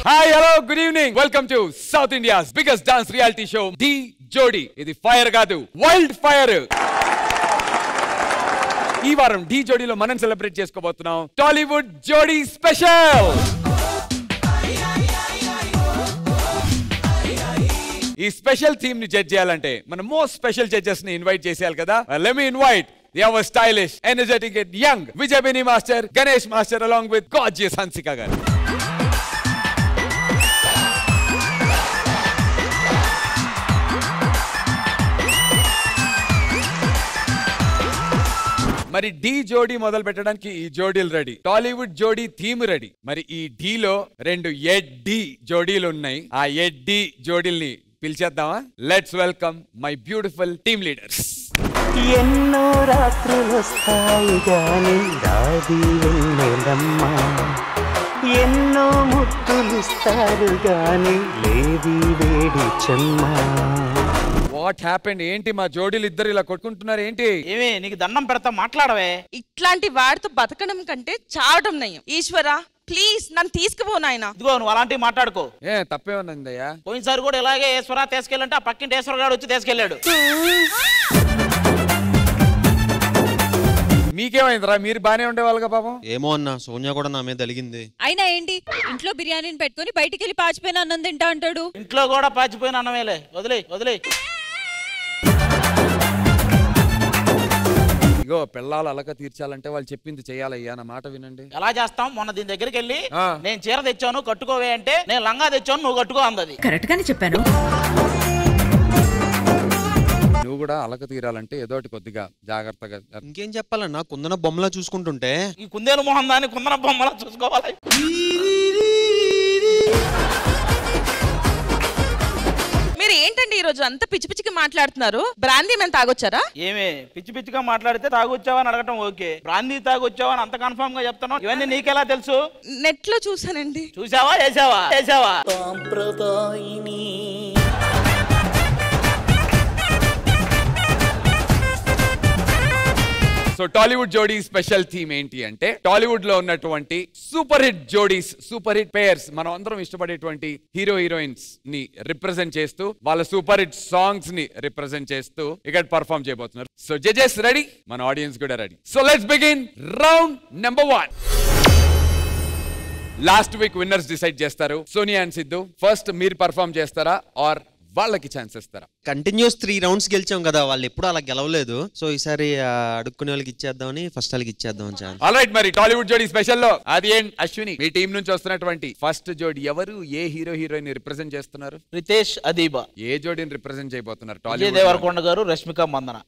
Hi hello good evening welcome to South India's biggest dance reality show Dhee Jodi. ఇది fire కాదు, wild fire. ఈ వారం D జోడీలో మనం celebrate చేసుకోబోతున్నాం టాలీవుడ్ జోడీ స్పెషల్. ఈ స్పెషల్ థీమ్ ని జడ్జ్ చేయాలంటే మన మోస్ట్ స్పెషల్ జడ్జెస్ ని ఇన్వైట్ చేసేయాలి కదా. Let me invite our stylish, energetic and young Vijay Bini Master, Ganesh Master along with gorgeous Hansika garu. మరి డి జోడీ మొదలు పెట్టడానికి ఈ జోడీలు రెడీ, టాలీవుడ్ జోడీ థీమ్ రెడీ. మరి ఈ డి లో రెండు ఎడ్డి జోడీలు ఉన్నాయి. ఆ ఎడ్డి జోడీల్ని పిలిచేద్దామా? Let's welcome my beautiful team leaders. ఎన్నో రాత్రులొస్తాయి గాని రాది వెన్నెలమ్మా, ఎన్నో ముద్దులిస్తారు గాని లేది వేడి చెమ్మా. What happened? ఏంటి మా జోడీలు ఇద్దరు ఇలా కొట్టుకుంటున్నారు ఏంటి? ఏమే నీకు దండం పెడతా, మాట్లాడవే. ఇట్లాంటి వాడితో బతకడం కంటే చావడం నయం. ఈశ్వరా ప్లీజ్ నన్ను తీసుకుపోనాయన. ఇదిగో నువ్వు అలాంటివి మాట్లాడుకో. ఏ తప్పేమన్నదయ్యా? పోయినసారి కూడా ఇలాగే ఈశ్వరా తీసుకెళ్ళంటే ఆ పక్కింటి ఈశ్వర గారు వచ్చి తీసుకెళ్ళాడు. మీకేమైందిరా? మీరు బానే ఉండేవాళ్ళుగా పాపం. ఏమో అన్న, సోనియా కూడా నా మీద అలిగింది. అయినా ఏంటి, ఇంట్లో బిర్యానీని పెట్టుకుని బయటికి వెళ్ళి పాచిపోయిన అన్నం తింటా అంటాడు. ఇంట్లో కూడా పాచిపోయిన అన్నమేలే, వదిలే వదిలే. ఇగో పిల్లలు అలక తీర్చాలంటే వాళ్ళు చెప్పింది చెయ్యాలయ్యా, నా మాట వినండి. ఎలా చేస్తాం? మొన్న దీని దగ్గరికి వెళ్ళి నేను చీర తెచ్చాను కట్టుకోవే అంటే నేను లంగా తెచ్చాను నువ్వు కట్టుకో అందది. కరెక్ట్ గానే చెప్పాను. నువ్వు కూడా అలక తీరాలంటే ఏదోటి కొద్దిగా జాగ్రత్తగా. ఇంకేం చెప్పాలన్నా, కుందన బొమ్మలా చూసుకుంటుంటే ఈ కుందేలు మొహం దాన్ని కుందన బొమ్మలా చూసుకోవాలి. మీరు ఏంటండి ఈ రోజు అంత పిచ్చి పిచ్చిగా మాట్లాడుతున్నారు? బ్రాందీ మేము తాగొచ్చారా? ఏమే పిచ్చి పిచ్చిగా మాట్లాడితే తాగొచ్చావని అడగటం ఓకే, బ్రాందీ తాగొచ్చావని అంత కన్ఫర్మ్ గా చెప్తాను. ఇవన్నీ నీకెలా తెలుసు? నెట్ లో చూసానండి. చూసావా? వేసావా? వేసావా? సో టాలీవుడ్ జోడీ స్పెషల్ థీమ్ ఏంటి అంటే, టాలీవుడ్ లో ఉన్నటువంటి సూపర్ హిట్ జోడీస్, సూపర్ హిట్ పేర్స్, మనం అందరం ఇష్టపడేటువంటి హీరో హీరోయిన్స్ ని రిప్రజెంట్ చేస్తూ, వాళ్ళ సూపర్ హిట్ సాంగ్స్ ని రిప్రజెంట్ చేస్తూ ఇక్కడ పర్ఫార్మ్ చేయబోతున్నారు. సో జడ్జెస్ రెడీ, మన ఆడియన్స్ కూడా రెడీ. So let's begin round number 1. Last week winners decide చేస్తారు. సోనియా అండ్ సిద్ధు, ఫస్ట్ మీరు పర్ఫార్మ్ చేస్తారా ఆర్ వాళ్ళకి ఛాన్స్ ఇస్తారా? కంటిన్యూస్ 3 రౌండ్స్ గెలిచాం కదా, వాళ్ళు ఎప్పుడు అలా గెలవలేదు. సో ఈసారి అడుక్కునే వాళ్ళకి ఇచ్చేద్దామని, ఫస్ట్ వాళ్ళకి ఇచ్చేద్దాం ఛాన్స్. ఆల్రైట్, మరి టాలీవుడ్ జోడీ స్పెషల్ లో అది ఏం అశ్విని, మీ టీం నుంచి వస్తున్నటువంటి ఫస్ట్ జోడీ ఎవరు? ఏ హీరో హీరోయిన్ రిప్రజెంట్ చేస్తున్నారు? రితేష్ అదీబా. ఏ జోడీని రిప్రజెంట్ చేయబోతున్నారు? విజయ్ దేవరకొండ గారు, రష్మిక మందన.